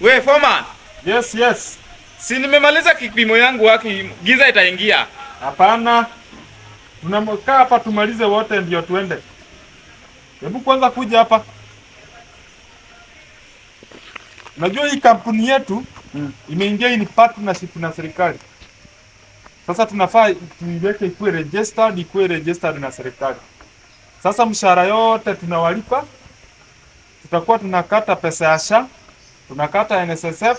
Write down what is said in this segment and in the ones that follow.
We foreman. Yes, yes. Si nimemaliza kipimo yangu haki, giza itaingia. Hapana. Tunakaa hapa tumalize wote ndio tuende. Hebu kwanza kuja hapa. Unajua hii kampuni yetu imeingia in partnership na serikali. Sasa tunafaa tuiweke ikuwe registered na serikali. Sasa mshahara yote tunawalipa. Tutakuwa tunakata pesa ya SHA, tunakata NSSF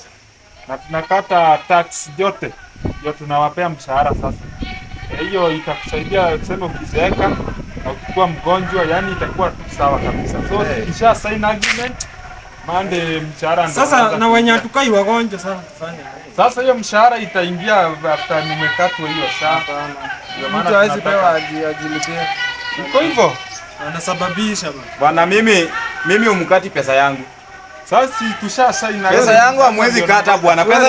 na tunakata tax yote. Ndio tunawapea mshahara sasa. Hiyo itakusaidia tuseme ukizeeka na ukikuwa mgonjwa, yani itakuwa sawa kabisa. So kisha sign agreement mande mshahara ndio. Sasa na wenye hatukai wagonjwa sasa tufanye. Sasa hiyo mshahara itaingia after nimekatwa hiyo SHA. Ndio maana mtu hawezi pewa ajilipie. Iko hivyo. Anasababisha Bwana mimi umkati pesa yangu. Sasa tusha sign pesa yangu hamwezi kata bwana. Pesa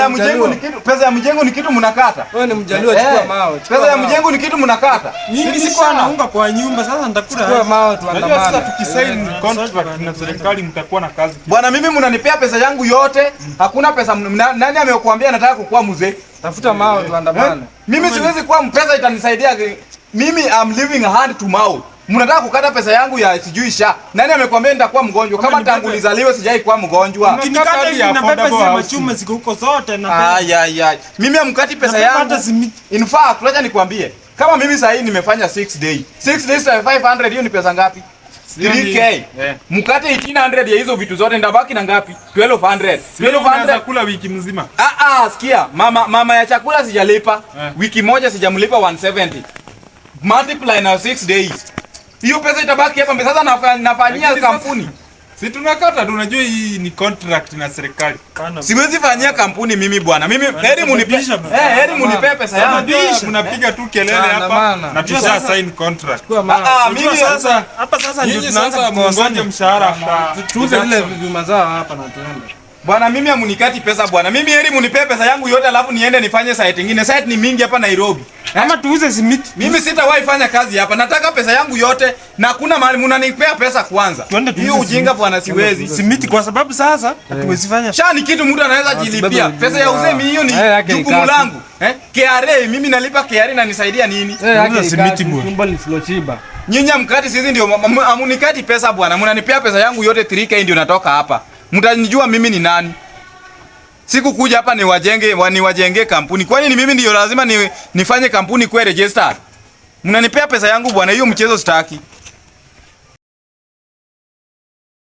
ya mjengo ni kitu mnakata. Wewe ni mjaliwa, chukua mawe. Pesa ya mjengo ni kitu mnakata. Mimi siko naunga kwa nyumba, sasa nitakula. Chukua mawe tuandamane. Sasa tukisign contract na serikali mtakuwa na kazi. Bwana mimi mnanipea pesa yangu yote, hakuna pesa. Nani amekuambia nataka kukuwa mzee? Tafuta mawe tuandamane. Mimi siwezi kuwa mpesa itanisaidia. Mimi am living hand to mouth. Mnataka kukata pesa yangu ya sijui SHA. Nani amekwambia nitakuwa mgonjwa? Kama tangu nizaliwe sijai kuwa mgonjwa. Kinikata hivi na pepe za machuma ziko huko zote na Ay. Mimi amkati pesa yangu. In fact, wacha nikwambie. Kama mimi sasa hii nimefanya 6 days. 6 days ya 500 hiyo ni pesa ngapi? 3k. Mkate 1800 ya hizo vitu zote ndabaki na ngapi? 1200. 1200 kula wiki mzima. Sikia. Mama ya chakula sijalipa. Wiki moja sijamlipa 170. Multiply na 6 days. Hiyo pesa itabaki hapa. Sasa nafanyia kampuni. Si tunakata, tunajua hii ni contract na serikali. Siwezi fanyia kampuni mimi bwana. Mimi heri munipe pesa yangu. Mnapiga tu kelele hapa na tusha sign contract. Mimi sasa hapa sasa ndio tunaanza kuongoja mshahara. Tuuze vile vimazao hapa na tuende. Bwana mimi amunikati pesa bwana. Mimi heri munipe pesa yangu yote alafu niende nifanye site nyingine. Site ni mingi hapa Nairobi. Ama tuuze simiti. Mimi sitawahi fanya kazi hapa. Nataka pesa yangu yote na hakuna mahali mnanipea pesa kwanza. Hiyo ujinga bwana siwezi. Simiti kwa sababu sasa hatuwezi fanya. SHA ni kitu mtu anaweza jilipia. Pesa ya uzemi hiyo ni jukumu langu. KRA mimi nalipa KRA na nisaidia nini? Simiti bwana. Nyinyi mkati sisi ndio amunikati pesa bwana. Mnanipea pesa yangu yote 3k ndio natoka hapa. Mtanijua mimi ni nani? Siku kuja hapa niwajenge kampuni. Kwani ni mimi ndio lazima nifanye kampuni kwa register? Mnanipea pesa yangu bwana, hiyo mchezo sitaki.